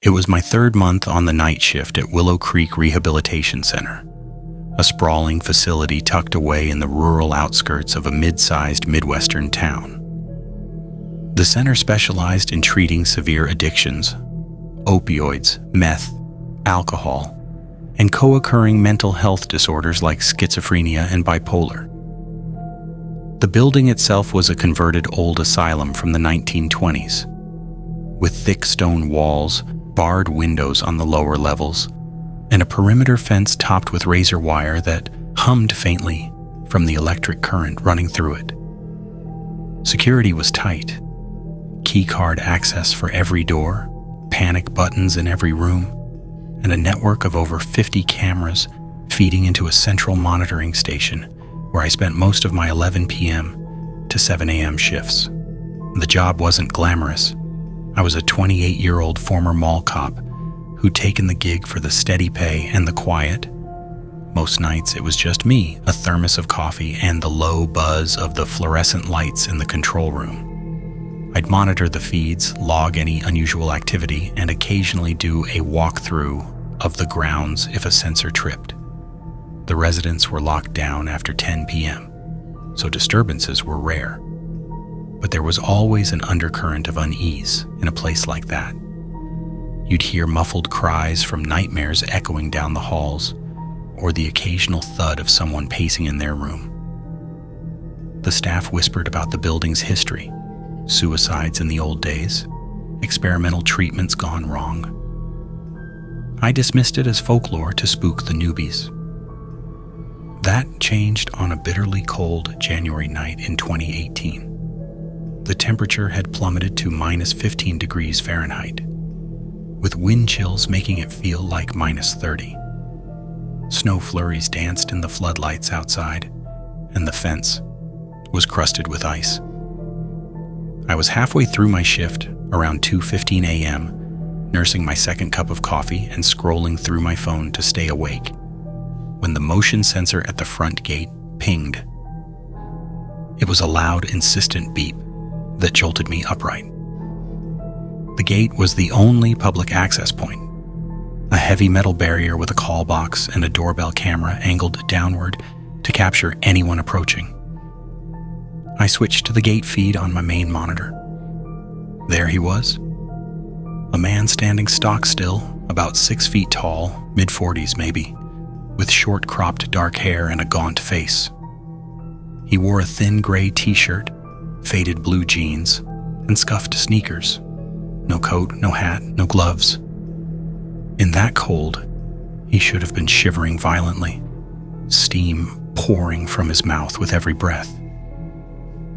It was my third month on the night shift at Willow Creek Rehabilitation Center, a sprawling facility tucked away in the rural outskirts of a mid-sized Midwestern town. The center specialized in treating severe addictions, opioids, meth, alcohol, and co-occurring mental health disorders like schizophrenia and bipolar. The building itself was a converted old asylum from the 1920s, with thick stone walls, barred windows on the lower levels, and a perimeter fence topped with razor wire that hummed faintly from the electric current running through it. Security was tight. Key card access for every door, panic buttons in every room, and a network of over 50 cameras feeding into a central monitoring station where I spent most of my 11 p.m. to 7 a.m. shifts. The job wasn't glamorous. I was a 28-year-old former mall cop who'd taken the gig for the steady pay and the quiet. Most nights it was just me, a thermos of coffee, and the low buzz of the fluorescent lights in the control room. I'd monitor the feeds, log any unusual activity, and occasionally do a walkthrough of the grounds if a sensor tripped. The residents were locked down after 10 p.m., so disturbances were rare. But there was always an undercurrent of unease in a place like that. You'd hear muffled cries from nightmares echoing down the halls, or the occasional thud of someone pacing in their room. The staff whispered about the building's history, suicides in the old days, experimental treatments gone wrong. I dismissed it as folklore to spook the newbies. That changed on a bitterly cold January night in 2018. The temperature had plummeted to minus 15 degrees Fahrenheit, with wind chills making it feel like minus 30. Snow flurries danced in the floodlights outside, and the fence was crusted with ice. I was halfway through my shift, around 2:15 a.m., nursing my second cup of coffee and scrolling through my phone to stay awake, when the motion sensor at the front gate pinged. It was a loud, insistent beep that jolted me upright. The gate was the only public access point, a heavy metal barrier with a call box and a doorbell camera angled downward to capture anyone approaching. I switched to the gate feed on my main monitor. There he was, a man standing stock still, about 6 feet tall, mid-40s maybe, with short cropped dark hair and a gaunt face. He wore a thin gray t-shirt, faded blue jeans, and scuffed sneakers. No coat, no hat, no gloves. In that cold, he should have been shivering violently, steam pouring from his mouth with every breath.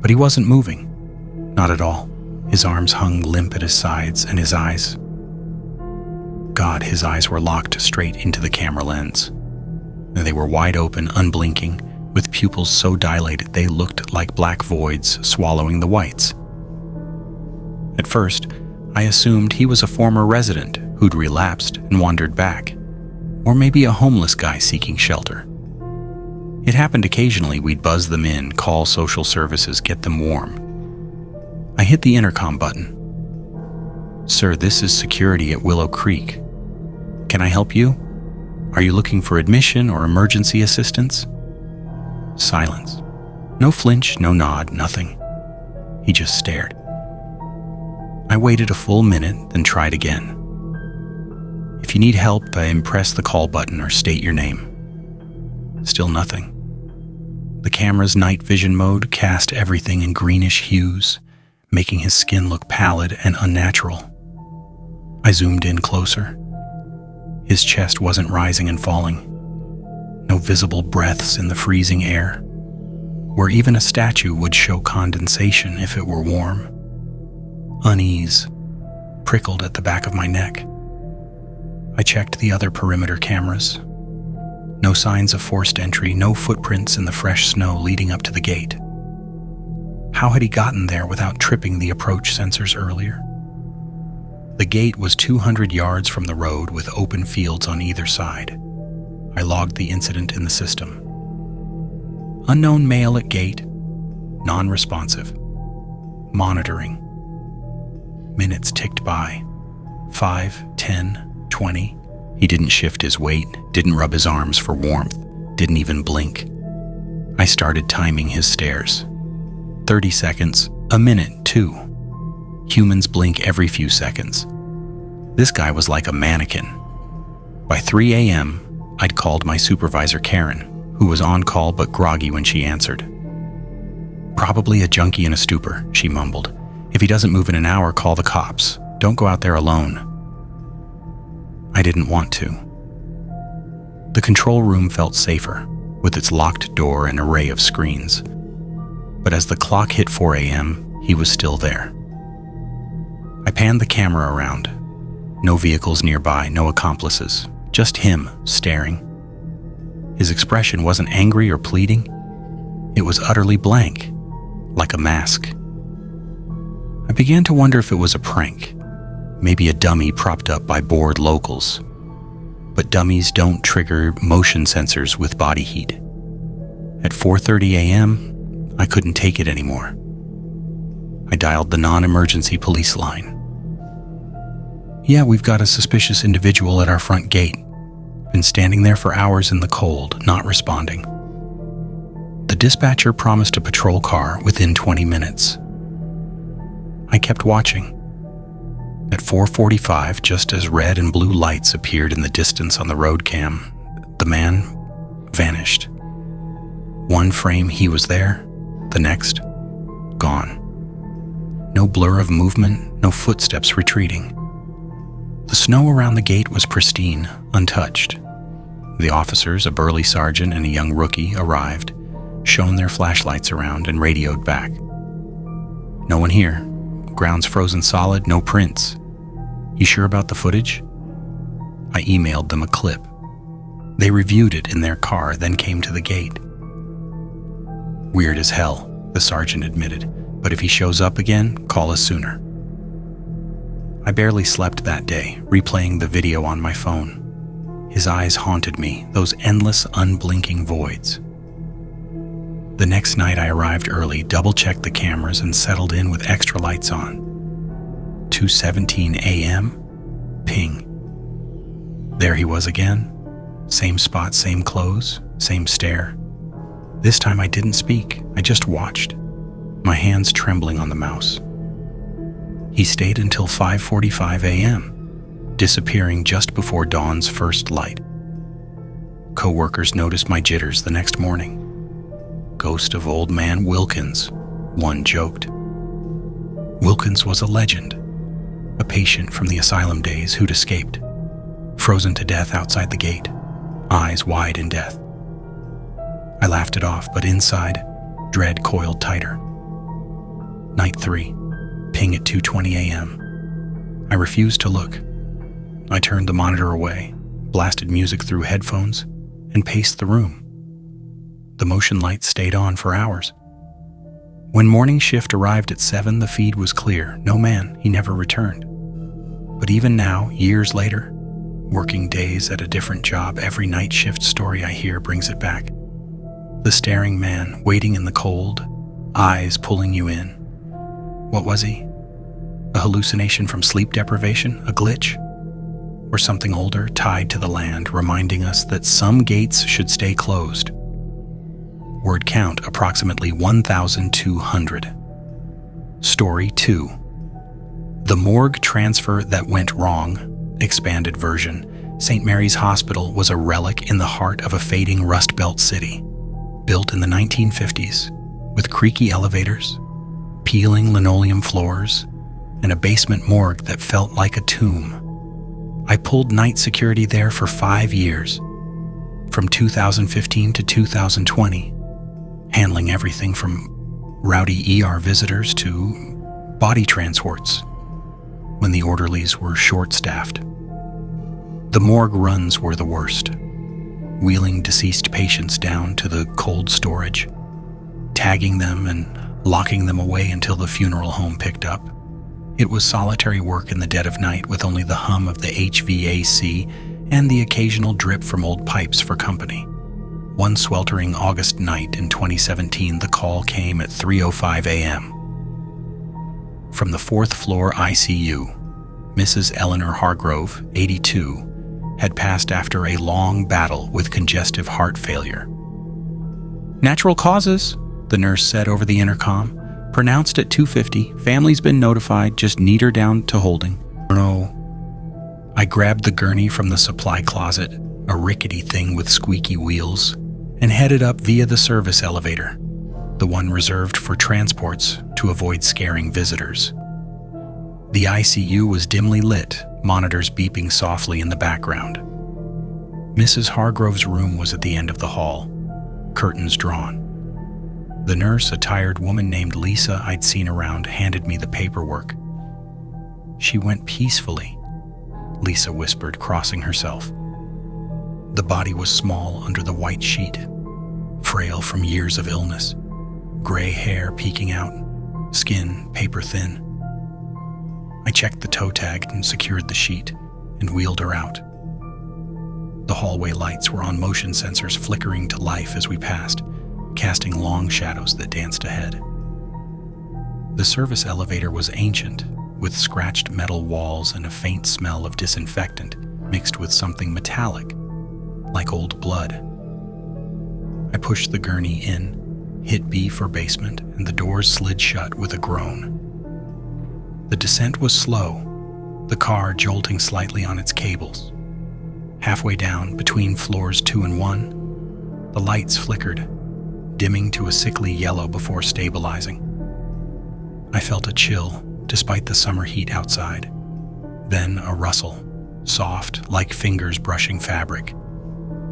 But he wasn't moving, not at all. His arms hung limp at his sides, and his eyes... God, his eyes were locked straight into the camera lens. And they were wide open, unblinking, with pupils so dilated they looked like black voids swallowing the whites. At first, I assumed he was a former resident who'd relapsed and wandered back, or maybe a homeless guy seeking shelter. It happened occasionally we'd buzz them in, call social services, get them warm. I hit the intercom button. "Sir, this is security at Willow Creek. Can I help you? Are you looking for admission or emergency assistance?" Silence. No flinch, no nod, nothing. He just stared. I waited a full minute, then tried again. "If you need help, press the call button or state your name." Still nothing. The camera's night vision mode cast everything in greenish hues, making his skin look pallid and unnatural. I zoomed in closer. His chest wasn't rising and falling. No visible breaths in the freezing air, where even a statue would show condensation if it were warm. Unease prickled at the back of my neck. I checked the other perimeter cameras. No signs of forced entry, no footprints in the fresh snow leading up to the gate. How had he gotten there without tripping the approach sensors earlier? The gate was 200 yards from the road with open fields on either side. I logged the incident in the system. Unknown male at gate, non-responsive. Monitoring. Minutes ticked by. 5, 10, 20. He didn't shift his weight, didn't rub his arms for warmth, didn't even blink. I started timing his stares. 30 seconds, a minute, 2. Humans blink every few seconds. This guy was like a mannequin. By 3 a.m., I'd called my supervisor, Karen, who was on call but groggy when she answered. "Probably a junkie in a stupor," she mumbled. "If he doesn't move in an hour, call the cops. Don't go out there alone." I didn't want to. The control room felt safer, with its locked door and array of screens. But as the clock hit 4 a.m., he was still there. I panned the camera around. No vehicles nearby, no accomplices, just him staring. His expression wasn't angry or pleading. It was utterly blank, like a mask. I began to wonder if it was a prank, maybe a dummy propped up by bored locals. But dummies don't trigger motion sensors with body heat. At 4:30 a.m., I couldn't take it anymore. I dialed the non-emergency police line. "Yeah, we've got a suspicious individual at our front gate. Been standing there for hours in the cold, not responding." The dispatcher promised a patrol car within 20 minutes. I kept watching. At 4:45, just as red and blue lights appeared in the distance on the road cam, the man vanished. One frame he was there, the next, gone. No blur of movement, no footsteps retreating. The snow around the gate was pristine, untouched. The officers, a burly sergeant and a young rookie, arrived, shone their flashlights around, and radioed back. "No one here. Ground's frozen solid, no prints. You sure about the footage?" I emailed them a clip. They reviewed it in their car, then came to the gate. "Weird as hell," the sergeant admitted, "but if he shows up again, call us sooner." I barely slept that day, replaying the video on my phone. His eyes haunted me, those endless, unblinking voids. The next night I arrived early, double-checked the cameras, and settled in with extra lights on. 2:17 a.m., ping. There he was again. Same spot, same clothes, same stare. This time I didn't speak, I just watched, my hands trembling on the mouse. He stayed until 5:45 a.m., disappearing just before dawn's first light. Co-workers noticed my jitters the next morning. "Ghost of old man Wilkins," one joked. Wilkins was a legend, a patient from the asylum days who'd escaped, frozen to death outside the gate, eyes wide in death. I laughed it off, but inside, dread coiled tighter. Night 3, ping at 2:20 a.m. I refused to look. I turned the monitor away, blasted music through headphones, and paced the room. The motion light stayed on for hours. When morning shift arrived at 7, the feed was clear. No man, he never returned. But even now, years later, working days at a different job, every night shift story I hear brings it back. The staring man, waiting in the cold, eyes pulling you in. What was he? A hallucination from sleep deprivation? A glitch? Or something older, tied to the land, reminding us that some gates should stay closed? Word count, approximately 1,200. Story 2. The morgue transfer that went wrong, expanded version. St. Mary's Hospital was a relic in the heart of a fading Rust Belt city, built in the 1950s, with creaky elevators, peeling linoleum floors, and a basement morgue that felt like a tomb. I pulled night security there for 5 years, from 2015 to 2020, handling everything from rowdy ER visitors to body transports when the orderlies were short-staffed. The morgue runs were the worst, wheeling deceased patients down to the cold storage, tagging them and locking them away until the funeral home picked up. It was solitary work in the dead of night, with only the hum of the HVAC and the occasional drip from old pipes for company. One sweltering August night in 2017, the call came at 3:05 a.m. from the 4th floor ICU. Mrs. Eleanor Hargrove, 82, had passed after a long battle with congestive heart failure. "Natural causes," the nurse said over the intercom. "Pronounced at 2:50. Family's been notified. Just need her down to holding." No. I grabbed the gurney from the supply closet, a rickety thing with squeaky wheels, and headed up via the service elevator, the one reserved for transports to avoid scaring visitors. The ICU was dimly lit, monitors beeping softly in the background. Mrs. Hargrove's room was at the end of the hall, curtains drawn. The nurse, a tired woman named Lisa I'd seen around, handed me the paperwork. "She went peacefully," Lisa whispered, crossing herself. The body was small under the white sheet, frail from years of illness, gray hair peeking out, skin paper thin. I checked the toe tag and secured the sheet and wheeled her out. The hallway lights were on motion sensors flickering to life as we passed, casting long shadows that danced ahead. The service elevator was ancient, with scratched metal walls and a faint smell of disinfectant mixed with something metallic, like old blood. I pushed the gurney in, hit B for basement, and the doors slid shut with a groan. The descent was slow, the car jolting slightly on its cables. Halfway down, between floors 2 and 1, the lights flickered, dimming to a sickly yellow before stabilizing. I felt a chill, despite the summer heat outside. Then a rustle, soft, like fingers brushing fabric.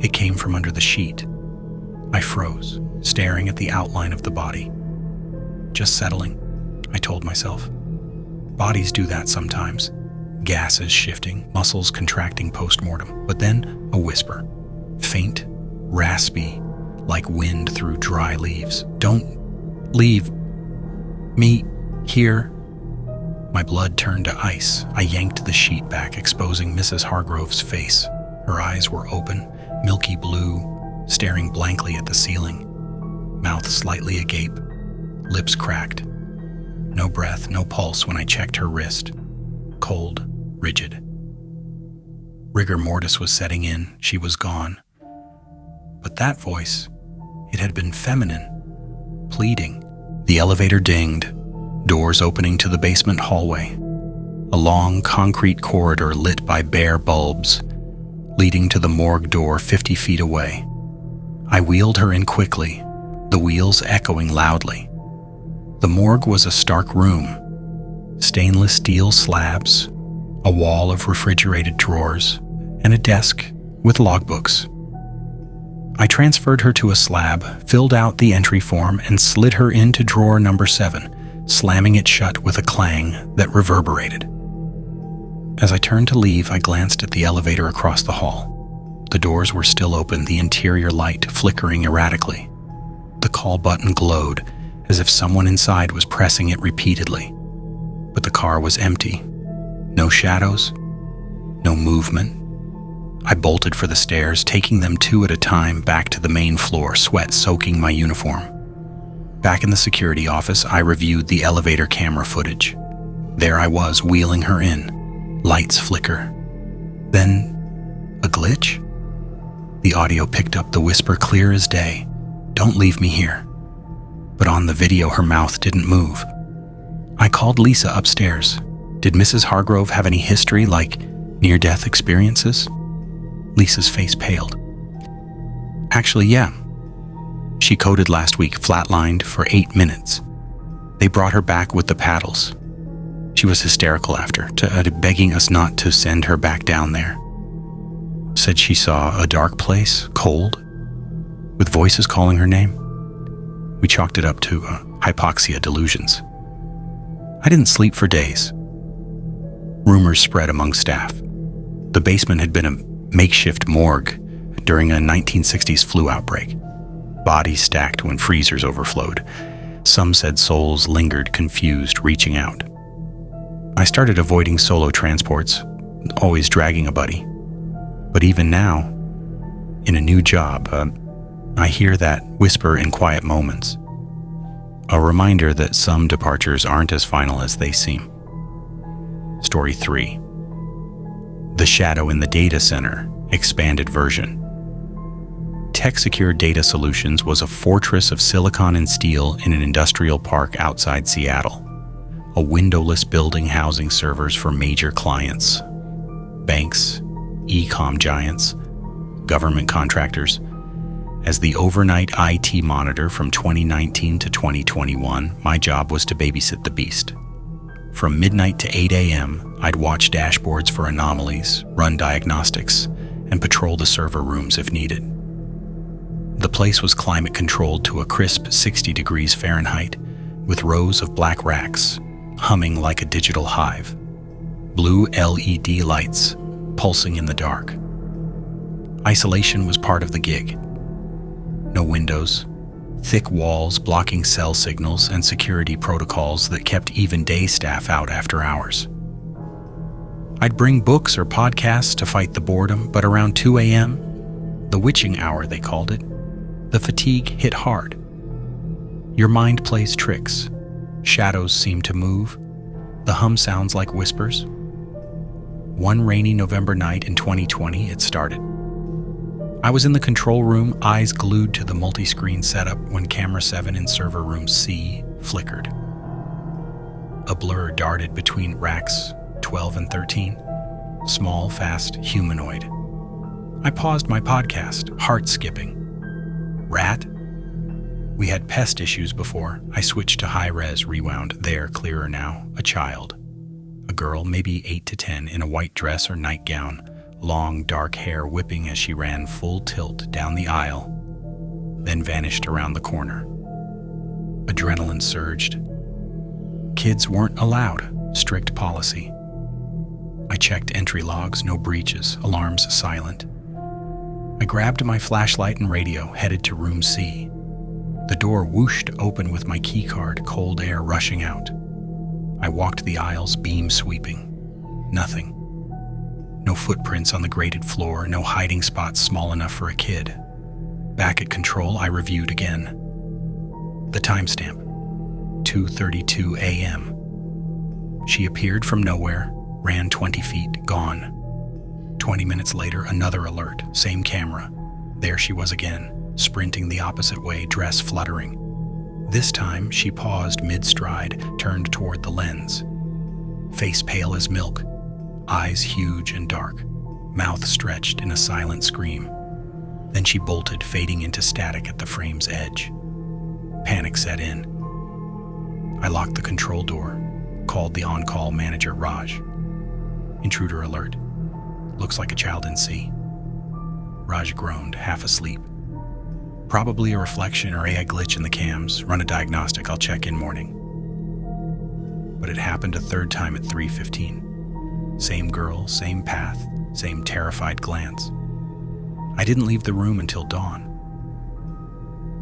It came from under the sheet. I froze, staring at the outline of the body. Just settling, I told myself. Bodies do that sometimes. Gases shifting, muscles contracting post-mortem. But then a whisper, faint, raspy, like wind through dry leaves. "Don't leave me here." My blood turned to ice. I yanked the sheet back, exposing Mrs. Hargrove's face. Her eyes were open, milky blue, staring blankly at the ceiling. Mouth slightly agape, lips cracked. No breath, no pulse when I checked her wrist. Cold, rigid. Rigor mortis was setting in. She was gone. But that voice, it had been feminine, pleading. The elevator dinged, doors opening to the basement hallway. A long concrete corridor lit by bare bulbs, leading to the morgue door 50 feet away. I wheeled her in quickly, the wheels echoing loudly. The morgue was a stark room. Stainless steel slabs, a wall of refrigerated drawers, and a desk with logbooks. I transferred her to a slab, filled out the entry form, and slid her into drawer number 7, slamming it shut with a clang that reverberated. As I turned to leave, I glanced at the elevator across the hall. The doors were still open, the interior light flickering erratically. The call button glowed, as if someone inside was pressing it repeatedly. But the car was empty. No shadows, no movement. I bolted for the stairs, taking them 2 at a time back to the main floor, sweat soaking my uniform. Back in the security office, I reviewed the elevator camera footage. There I was, wheeling her in. Lights flicker. Then, a glitch? The audio picked up the whisper clear as day. "Don't leave me here." But on the video, her mouth didn't move. I called Lisa upstairs. Did Mrs. Hargrove have any history, like near-death experiences? Lisa's face paled. "Actually, yeah. She coded last week, flatlined for 8 minutes. They brought her back with the paddles. She was hysterical after, begging us not to send her back down there. Said she saw a dark place, cold, with voices calling her name. We chalked it up to hypoxia delusions. I didn't sleep for days. Rumors spread among staff. The basement had been a makeshift morgue during a 1960s flu outbreak. Bodies stacked when freezers overflowed. Some said souls lingered, confused, reaching out. I started avoiding solo transports, always dragging a buddy. But even now, in a new job, I hear that whisper in quiet moments. A reminder that some departures aren't as final as they seem. Story 3. The Shadow in the Data Center, expanded version. TechSecure Data Solutions was a fortress of silicon and steel in an industrial park outside Seattle, a windowless building housing servers for major clients, banks, e-com giants, government contractors. As the overnight IT monitor from 2019 to 2021, my job was to babysit the beast. From midnight to 8 a.m., I'd watch dashboards for anomalies, run diagnostics, and patrol the server rooms if needed. The place was climate controlled to a crisp 60 degrees Fahrenheit, with rows of black racks, humming like a digital hive. Blue LED lights, pulsing in the dark. Isolation was part of the gig. No windows, thick walls blocking cell signals, and security protocols that kept even day staff out after hours. I'd bring books or podcasts to fight the boredom, but around 2 a.m., the witching hour they called it, the fatigue hit hard. Your mind plays tricks. Shadows seem to move. The hum sounds like whispers. One rainy November night in 2020, it started. I was in the control room, eyes glued to the multi-screen setup when camera 7 in server room C flickered. A blur darted between racks 12 and 13. Small, fast, humanoid. I paused my podcast, heart skipping. Rat? We had pest issues before. I switched to high-res, rewound. There, clearer now. A child. A girl, maybe 8 to 10, in a white dress or nightgown. Long, dark hair whipping as she ran full tilt down the aisle, then vanished around the corner. Adrenaline surged. Kids weren't allowed, strict policy. I checked entry logs, no breaches, alarms silent. I grabbed my flashlight and radio, headed to room C. The door whooshed open with my key card, cold air rushing out. I walked the aisles, beam sweeping. Nothing. No footprints on the grated floor, no hiding spots small enough for a kid. Back at control, I reviewed again. The timestamp, 2:32 a.m. She appeared from nowhere, ran 20 feet, gone. 20 minutes later, another alert, same camera. There she was again, sprinting the opposite way, dress fluttering. This time, she paused mid-stride, turned toward the lens. Face pale as milk. Eyes huge and dark, mouth stretched in a silent scream. Then she bolted, fading into static at the frame's edge. Panic set in. I locked the control door, called the on-call manager, Raj. Intruder alert. Looks like a child in C. Raj groaned, half asleep. Probably a reflection or AI glitch in the cams. Run a diagnostic, I'll check in morning. But it happened a third time at 3:15. Same girl, same path, same terrified glance. I didn't leave the room until dawn.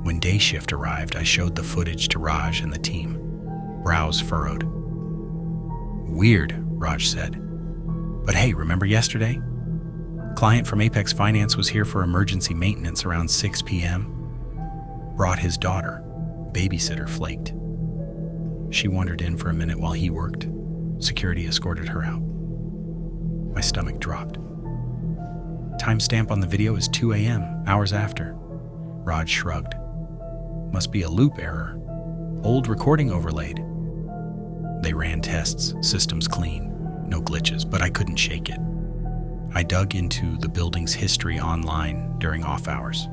When day shift arrived, I showed the footage to Raj and the team. Brows furrowed. Weird, Raj said. But hey, remember yesterday? Client from Apex Finance was here for emergency maintenance around 6 p.m. Brought his daughter. Babysitter flaked. She wandered in for a minute while he worked. Security escorted her out. My stomach dropped. Timestamp on the video is 2 a.m., hours after. Raj shrugged. Must be a loop error. Old recording overlaid. They ran tests, systems clean. No glitches, but I couldn't shake it. I dug into the building's history online during off hours.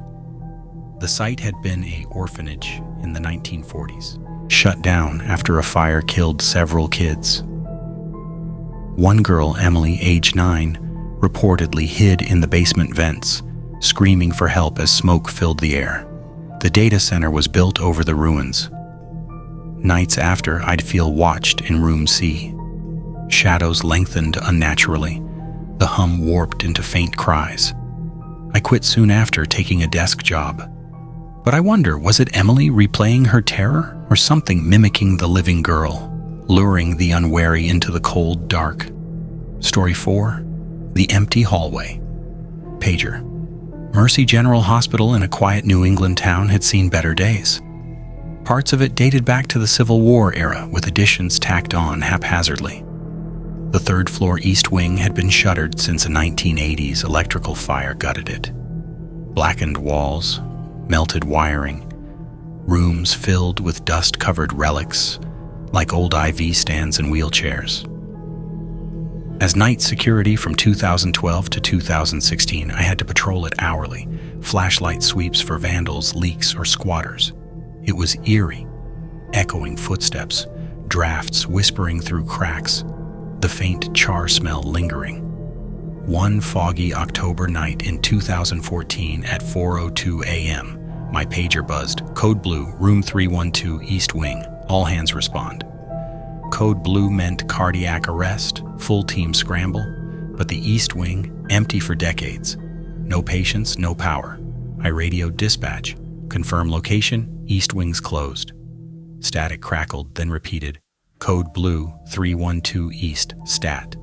The site had been an orphanage in the 1940s, shut down after a fire killed several kids. One girl, Emily, age 9, reportedly hid in the basement vents, screaming for help as smoke filled the air. The data center was built over the ruins. Nights after, I'd feel watched in room C. Shadows lengthened unnaturally. The hum warped into faint cries. I quit soon after, taking a desk job. But I wonder, was it Emily replaying her terror, or something mimicking the living girl, luring the unwary into the cold dark? Story 4, The Empty Hallway. Pager. Mercy General Hospital in a quiet New England town had seen better days. Parts of it dated back to the Civil War era, with additions tacked on haphazardly. The third-floor east wing had been shuttered since a 1980s electrical fire gutted it. Blackened walls, melted wiring, rooms filled with dust-covered relics like old IV stands and wheelchairs. As night security from 2012 to 2016, I had to patrol it hourly, flashlight sweeps for vandals, leaks, or squatters. It was eerie, echoing footsteps, drafts whispering through cracks, the faint char smell lingering. One foggy October night in 2014 at 4:02 a.m., my pager buzzed, "Code Blue, room 312, East Wing. All hands respond." Code Blue meant cardiac arrest, full team scramble, but the East Wing, empty for decades. No patients, no power. I radioed dispatch. Confirm location, East Wing's closed. Static crackled, then repeated. Code Blue, 312 East, stat.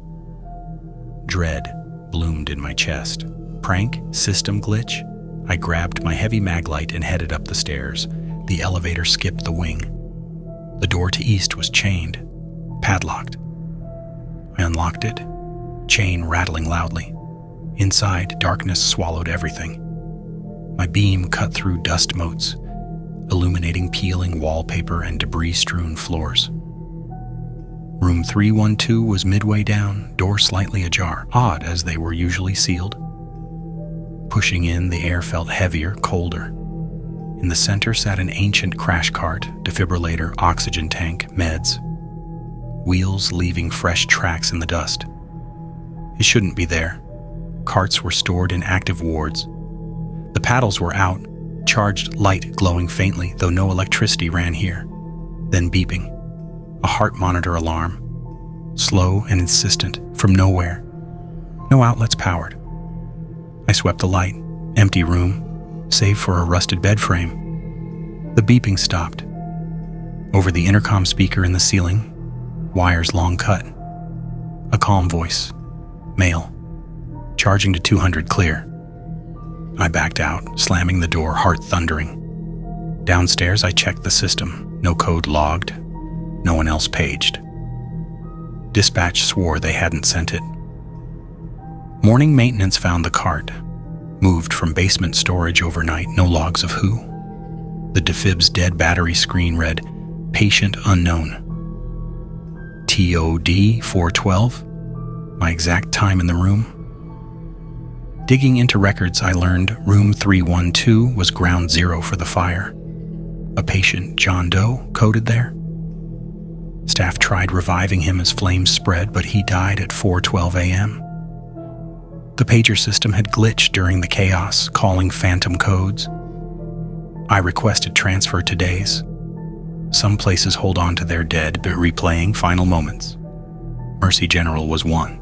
Dread bloomed in my chest. Prank? System glitch? I grabbed my heavy maglite and headed up the stairs. The elevator skipped the wing. The door to East was chained, padlocked. I unlocked it, chain rattling loudly. Inside, darkness swallowed everything. My beam cut through dust motes, illuminating peeling wallpaper and debris-strewn floors. Room 312 was midway down, door slightly ajar, odd as they were usually sealed. Pushing in, the air felt heavier, colder. In the center sat an ancient crash cart, defibrillator, oxygen tank, meds. Wheels leaving fresh tracks in the dust. It shouldn't be there. Carts were stored in active wards. The paddles were out, charged light glowing faintly, though no electricity ran here. Then beeping. A heart monitor alarm. Slow and insistent, from nowhere. No outlets powered. I swept the light. Empty room, save for a rusted bed frame. The beeping stopped. Over the intercom speaker in the ceiling, wires long cut. A calm voice. Male. Charging to 200 clear. I backed out, slamming the door, heart thundering. Downstairs, I checked the system. No code logged. No one else paged. Dispatch swore they hadn't sent it. Morning maintenance found the cart. Moved from basement storage overnight, no logs of who. The defib's dead battery screen read, "Patient unknown." TOD 412? My exact time in the room? Digging into records, I learned room 312 was ground zero for the fire. A patient, John Doe, coded there. Staff tried reviving him as flames spread, but he died at 4:12 a.m. The pager system had glitched during the chaos, calling phantom codes. I requested transfer to days. Some places hold on to their dead, but replaying final moments. Mercy General was one.